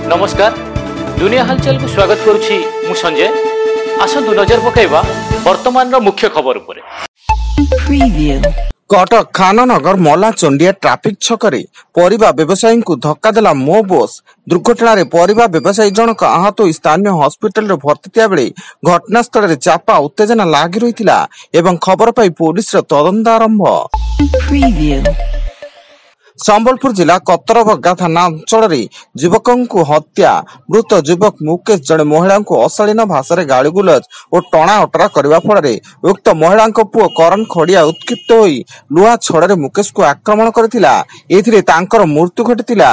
नमस्कार दुनिया हालचाल को स्वागत करुछि मु संजय। आसंतु नजर पकाइबा वर्तमान मुख्य खबर उपरे। कटक खाननगर मला चंडिया ट्राफिक छकरे परिबा व्यवसायी को धक्का देला मो बस। दुर्घटना रे परिबा व्यवसायी जनक आहत होई स्थानीय हॉस्पिटल रे भर्ती थिया बेले घटनास्थल रे चापा उत्तेजना लागि रहितिला एवं खबर पाई पुलिस रे तदंत आरंभ। संबलपुर जिला कतरबगा थाना अंचल युवकों हत्या मृत युवक मुकेश जड़े महिला को अशालीन भाषा गाड़ी गुलज और टणा अटरा करने फल उक्त महिला पुओ करण खड़िया उत्क्षिप्त होई लुहा छड़े मुकेश को आक्रमण करथिला। एथिरे तांकर मृत्यु घटितिला।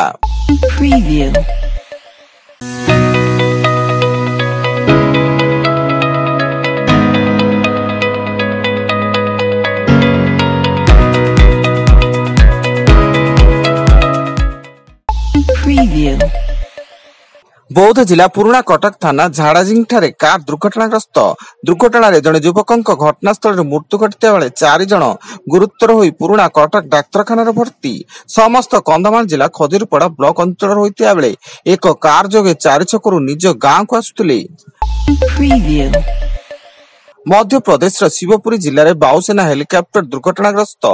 बौद्ध जिला पुराना कटक थाना झाड़ाजिंग ठारे कार दुर्घटनाग्रस्त। दुर्घटना रे जड़े युवकों घटनास्थल मृत्यु घटिता बेले 4 जन गुरुतर होई पुराना कटक डाक्तरखाना भर्ती। समस्त कंधमाल जिला खजुरीपड़ा ब्लॉक अंचल होइतिया बेले एक कार जोगे 4 छकरू निज गाँ को आसुथिले। मध्य प्रदेश शिवपुरी जिले में वायुसेना हेलिकॉप्टर दुर्घटनाग्रस्त।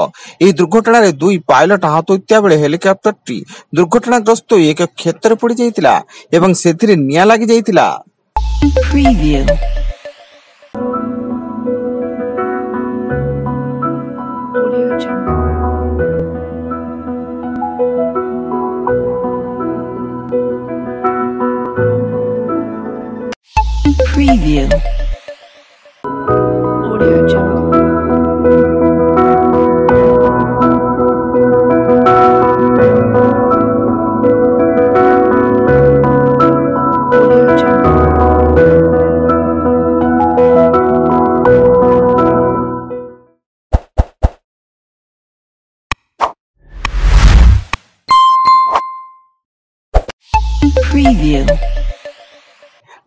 यह दुर्घटना रे 2 पायलट आहत होइतिया बेले हेलिकॉप्टर टी दुर्घटनाग्रस्त एक क्षेत्र पड़ जाइतिला एवं सेथिरे निया लागि जाइतिला।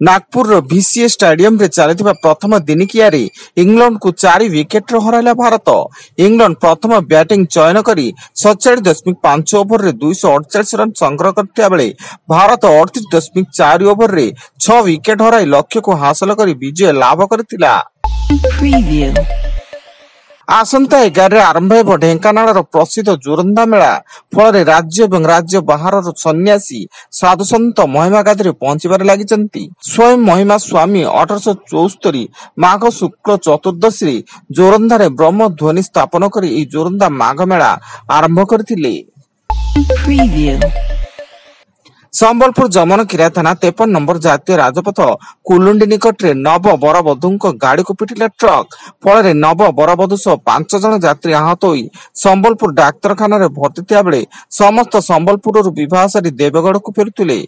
नागपुर VCA स्टेडियम रे चलथिबा प्रथम दिनिकिया रे इंग्लैंड को 4 विकेट रे हराइला भारत। इंग्लैंड प्रथम बैटिंग चयन करी 47.5 ओवर रे 248 रन संग्रह करथिया बेले भारत 38.4 ओवर रे 6 विकेट हराई लक्ष्य को हासिल करी विजय लाभ करथिला। आसंता 11 आरंभ हो ढेंकानाल प्रसिद्ध जोरंदा मेला फल राज्य और राज्य बाहर सन्यासी साधु सन्त महिमा गादी पहुंचबार लगी। स्वयं महिमा स्वामी 1874 माघ शुक्ल चतुर्दशी जोरंदा ब्रह्म ध्वनि स्थापन कर जोरंदा माघ मेला आरंभ करथिले। संबलपुर जमनकिरा थाना 53 नंबर जातीय राजपथ कुलुंडी निकट रे नव बरबधू गाड़ी को पिटिला ट्रक फल नव बरबधू सह 5 जन यात्री आहत होई संबलपुर डाक्तरखाना रे भर्ती थिया बेले समस्त संबलपुर विवाह सारी देवगढ़ को फेरुथिले।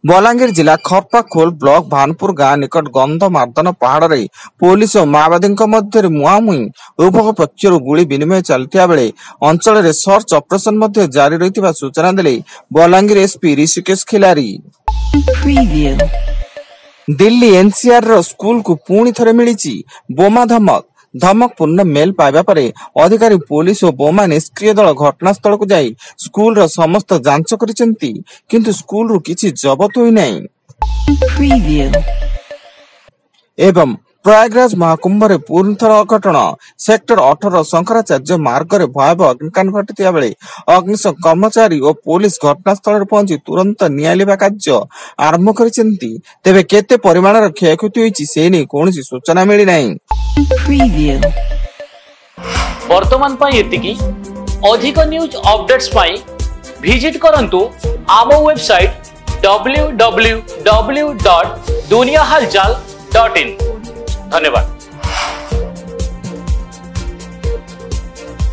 बलांगीर जिला खरपाखोल ब्लॉक भानपुर गाँ निकट गंध मार्दन पहाड़ रे पुलिस और माओवादी मध्य मुहांमुही उभय पक्षर गुली विनिमय चलता बेले अंचल रे सर्च ऑपरेशन मध्य जारी रही सूचना देले बलांगीर एसपी ऋषिकेश खिलारी। दिल्ली NCR रो स्कूल को पुणी थरे मिली बोमा धमकपूर्ण मेल पाइबा परे अधिकारी पुलिस और बोमा निष्क्रिय दल घटनास्थल को जाई स्कूल रो समस्त जांच करिसेंती किंतु स्कूल रो किछि जबत होई नै। एवं प्रयागराज महाकुंभ रे पूर्णथर अघटन सेक्टर 18 शंकराचार्य मार्ग रे भयावह अग्निकांड घटिया बेले अग्निशम कर्मचारी और पुलिस घटनास्थल पहुंची तुरंत नियालिबा कार्य आरंभ करिसेंती। तेबे केते परिमाणर क्षयक्षति होईची से नै कोनोसी सूचना मिली नै। वर्तमान पाई एतिकी अधिक न्यूज अपडेट्स पाई विजिट करंतु आम वेबसाइट www.duniyahalchal.in। धन्यवाद।